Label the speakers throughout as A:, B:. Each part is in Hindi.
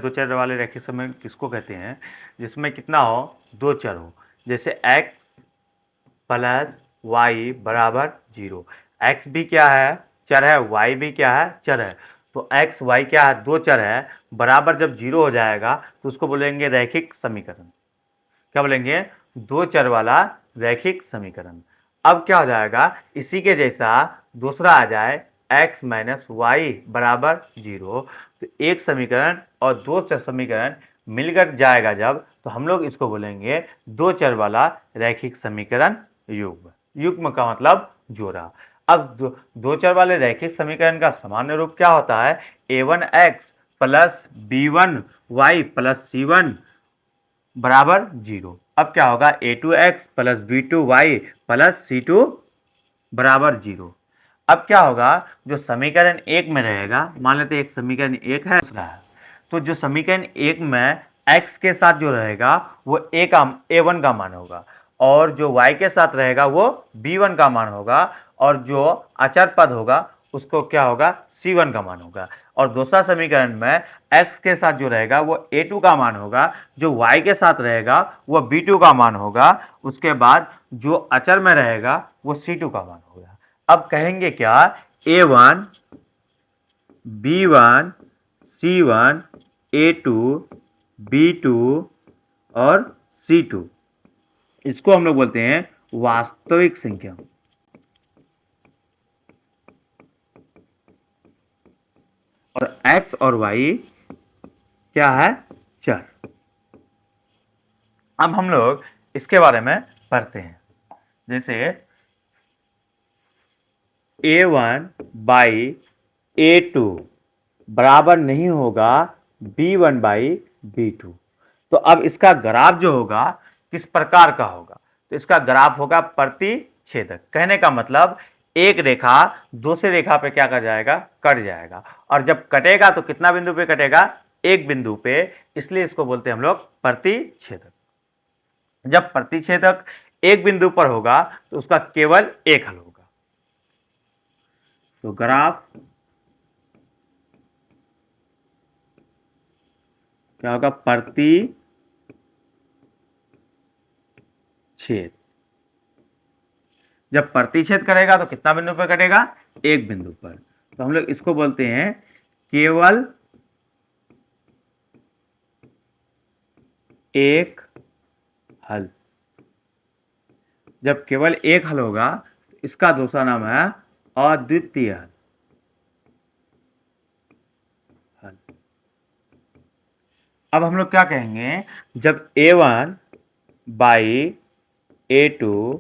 A: दो चर वाले रैखिक समीकरण किसको कहते हैं? जिसमें कितना हो, दो चर हो, जैसे x प्लस वाई बराबर 0। x भी क्या है, चर है, y भी क्या है, चर है। तो x y क्या है, दो चर है, बराबर जब 0 हो जाएगा तो उसको बोलेंगे रैखिक समीकरण। क्या बोलेंगे? दो चर वाला रैखिक समीकरण। अब क्या हो जाएगा, इसी के जैसा दूसरा आ जाए x माइनस वाई बराबर 0। तो एक समीकरण और दो चर समीकरण मिलकर जाएगा जब, तो हम लोग इसको बोलेंगे दो चर वाला रैखिक समीकरण युग्म। युग्म का मतलब जोड़ा। अब दो चर वाले रैखिक समीकरण का सामान्य रूप क्या होता है? a1x plus b1y plus c1 बराबर 0। अब क्या होगा, a2x plus b2y plus c2 बराबर 0। अब क्या होगा, जो समीकरण एक में रहेगा, मान लेते एक समीकरण एक है, दूसरा है, तो जो समीकरण एक में x के साथ जो रहेगा वो a1 का मान होगा, और जो y के साथ रहेगा वो b1 का मान होगा, और जो अचर पद होगा उसको क्या होगा, c1 का मान होगा। और दूसरा समीकरण में x के साथ जो रहेगा वो a2 का मान होगा, जो y के साथ रहेगा वो b2 का मान होगा, उसके बाद जो अचर में रहेगा वो c2 का मान होगा। अब कहेंगे क्या, a1 b1 c1 a2 b2 और c2, इसको हम लोग बोलते हैं वास्तविक संख्या। और x और y क्या है, चर। अब हम लोग इसके बारे में पढ़ते हैं, जैसे a1 बाई a2 बराबर नहीं होगा b1 बाई b2। तो अब इसका ग्राफ जो होगा किस प्रकार का होगा, तो इसका ग्राफ होगा प्रतिच्छेदक। कहने का मतलब एक रेखा दूसरी रेखा पे क्या कर जाएगा, कट जाएगा, और जब कटेगा तो कितना बिंदु पे कटेगा, एक बिंदु पे, इसलिए इसको बोलते हैं हम लोग प्रतिच्छेदक। जब प्रतिच्छेदक एक बिंदु पर होगा तो उसका केवल एक हल होगा। तो ग्राफ क्या होगा, प्रतिच्छेद। जब प्रतिच्छेद करेगा तो कितना बिंदु पर कटेगा, एक बिंदु पर। तो हम लोग इसको बोलते हैं केवल एक हल। जब केवल एक हल होगा तो इसका दूसरा नाम है अद्वितीय हल। अब हम लोग क्या कहेंगे, जब a1 बाई a2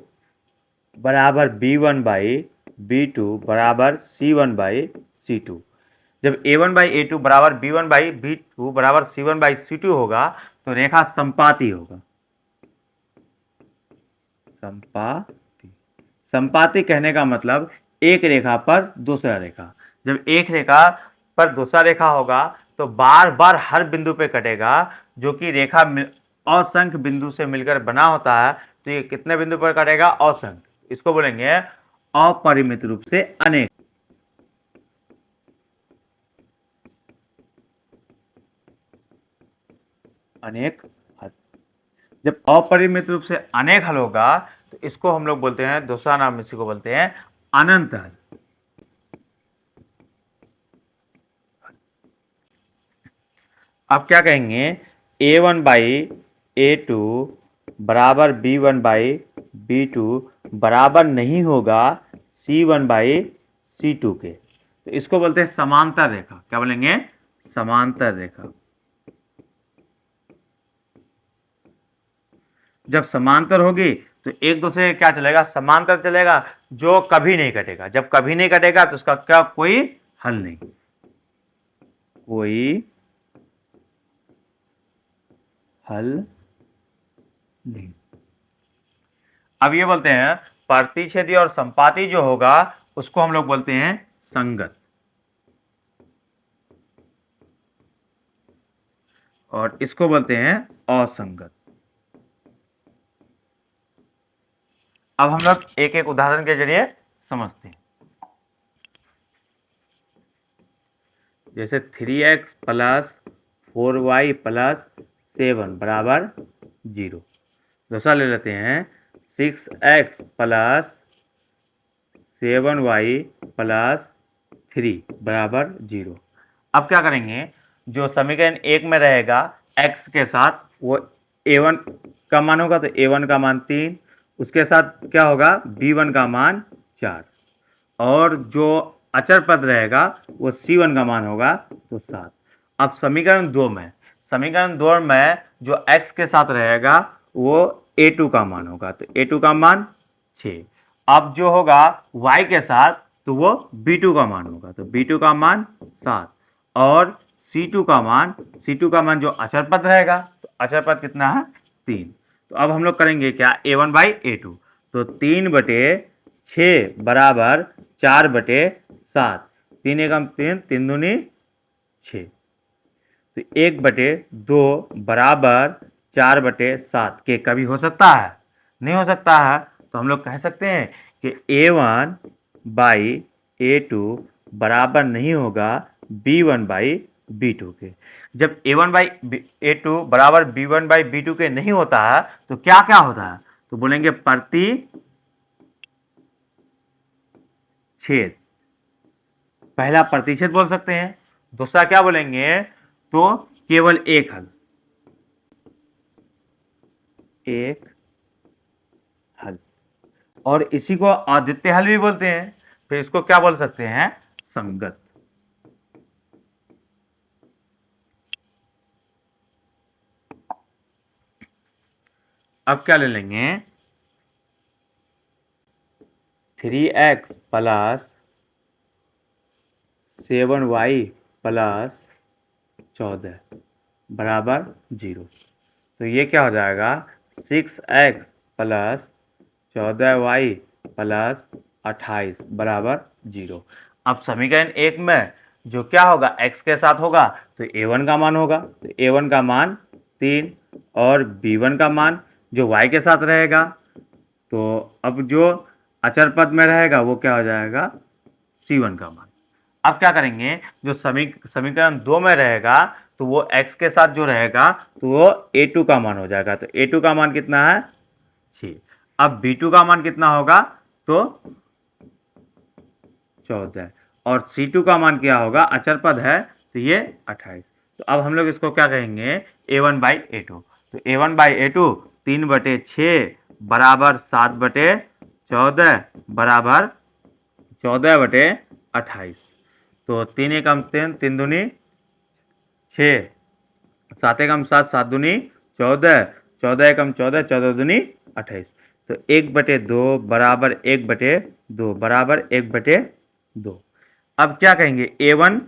A: बराबर b1 बाई b2 बराबर c1 बाई c2, जब a1 बाई a2 बराबर b1 बाई b2 बराबर c1 बाई c2 होगा तो रेखा संपाती होगा। संपाती, संपाती कहने का मतलब एक रेखा पर दूसरा रेखा। जब एक रेखा पर दूसरा रेखा होगा तो बार बार हर बिंदु पे कटेगा, जो कि रेखा असंख्य बिंदु से मिलकर बना होता है। तो ये कितने बिंदु पर कटेगा, असंख्य। इसको बोलेंगे अपरिमित रूप से अनेक। अनेक हल। जब अपरिमित रूप से अनेक हल होगा तो इसको हम लोग बोलते हैं, दूसरा नाम इसी को बोलते हैं अनंत हल। अब क्या कहेंगे, a1 बाई a2 बराबर b1 बाई b2 बराबर नहीं होगा c1 बाई c2 के। तो इसको बोलते हैं समांतर रेखा। क्या बोलेंगे, समांतर रेखा। जब समांतर होगी तो एक दूसरे क्या चलेगा, समांतर चलेगा, जो कभी नहीं कटेगा। जब कभी नहीं कटेगा तो उसका क्या, कोई हल नहीं, कोई हल नहीं। अब ये बोलते हैं प्रतिच्छेदी और संपाती जो होगा उसको हम लोग बोलते हैं संगत, और इसको बोलते हैं असंगत। अब हम लोग एक एक उदाहरण के जरिए समझते हैं, जैसे 3x प्लस 4y प्लस 7 बराबर 0। दूसरा ले लेते हैं 6x प्लस 7y प्लस 3 बराबर 0। अब क्या करेंगे, जो समीकरण 1 में रहेगा x के साथ वो a1 का मान होगा, तो a1 का मान 3, उसके साथ क्या होगा b1 का मान 4, और जो अचर पद रहेगा वो c1 का मान होगा तो 7। अब समीकरण 2 में जो x के साथ रहेगा वो a2 का मान होगा, तो a2 का मान 6। अब जो होगा y के साथ तो वो b2 का मान होगा, तो b2 का मान 7, और c2 का मान जो अचर पद रहेगा, तो अचर पद कितना है 3। तो अब हम लोग करेंगे क्या, a1 बाई a2, तो 3/6 बराबर 4/7, 3 एकम 3, 3 दूनी 6, तो 1/2 बराबर 4/7 के कभी हो सकता है, नहीं हो सकता है, तो हम लोग कह सकते हैं कि a1 बाई a2 बराबर नहीं होगा b1 बाई b2 के। जब a1 बाई a2 बराबर b1 बाई b2 के नहीं होता है तो क्या क्या होता है, तो बोलेंगे प्रति छेद, पहला प्रतिशत बोल सकते हैं, दूसरा क्या बोलेंगे तो केवल एक हल, एक हल, और इसी को अद्वितीय हल भी बोलते हैं। फिर इसको क्या बोल सकते हैं, संगत। अब क्या ले लेंगे, 3x प्लस 7y प्लस 14 बराबर 0। तो ये क्या हो जाएगा 6x प्लस 14y प्लस 28 बराबर 0। अब समीकरण 1 में जो क्या होगा x के साथ होगा तो a1 का मान होगा, तो a1 का मान 3, और b1 का मान जो y के साथ रहेगा, तो अब जो अचर पद में रहेगा वो क्या हो जाएगा c1 का मान। अब क्या करेंगे, जो समीकरण 2 में रहेगा तो वो x के साथ जो रहेगा तो वो a2 का मान हो जाएगा, तो a2 का मान कितना है 6। अब b2 का मान कितना होगा तो 14, और c2 का मान क्या होगा, अचर पद है तो ये 28। तो अब हम लोग इसको क्या कहेंगे a1 बाई a2, तो a1 बाई a2 3/6 बराबर 7/14 बराबर 14/28, तो 3 एकम 3, 3 दूनी 6, 7 एकम 7, 7 दूनी 14, 14 एकम 14, 14 दूनी 28, तो 1/2 बराबर 1/2 बराबर 1/2। अब क्या कहेंगे a1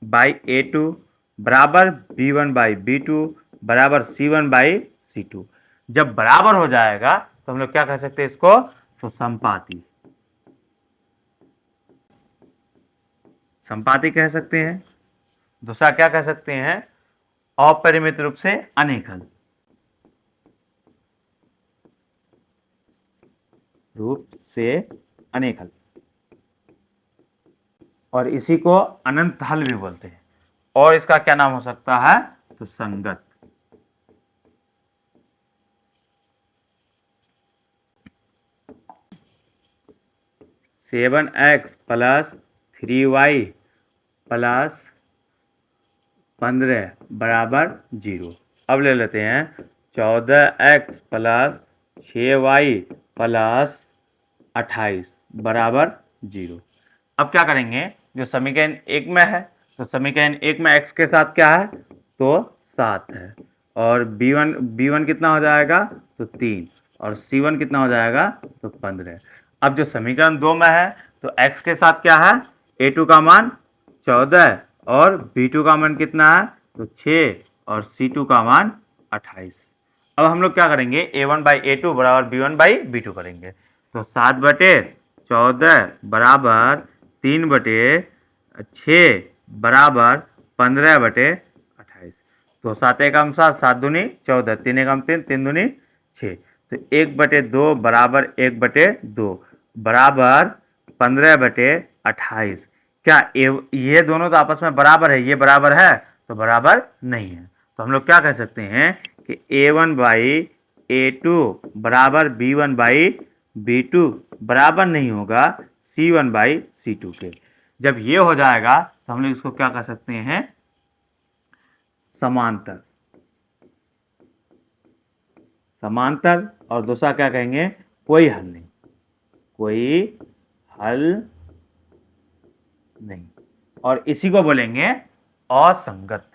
A: बाई a2 बराबर b1 बाई b2 बराबर c1 बाई c2। जब बराबर हो जाएगा तो हम लोग क्या कह सकते हैं इसको, तो संपाती, संपाती कह सकते हैं। दूसरा क्या कह सकते हैं, अपरिमित रूप से अनेक हल, रूप से अनेक हल, और इसी को अनंत हल भी बोलते हैं, और इसका क्या नाम हो सकता है, तो संगत। Seven x plus 3y plus 15 बराबर 0। अब ले लेते हैं 14x प्लस 6y प्लस 28 बराबर 0। अब क्या करेंगे, जो समीकरण 1 में है तो समीकरण 1 में x के साथ क्या है तो 7 है, और b1 कितना हो जाएगा तो 3, और c1 कितना हो जाएगा तो 15। अब जो समीकरण 2 में है तो x के साथ क्या है a2 का मान 14, और b2 का मान कितना है तो 6, और c2 का मान 28। अब हम लोग क्या करेंगे a1 बाई a2 बराबर b1 बाई b2 करेंगे, तो 7/14 बराबर 3/6 बराबर 15/28, तो 7 एकम 7, 7 दूनी 14, 3 एकम 3, 3 दूनी 6, तो 1/2 बराबर 1/2 बराबर 15/28। क्या ये दोनों तो आपस में बराबर है, ये बराबर है तो बराबर नहीं है। तो हम लोग क्या कह सकते हैं कि A1/A2 बराबर B1/B2 बराबर नहीं होगा C1/C2 के। जब ये हो जाएगा तो हम लोग इसको क्या कह सकते हैं, समांतर। समांतर और दूसरा क्या कहेंगे, कोई हल नहीं, कोई हल नहीं, और इसी को बोलेंगे असंगत।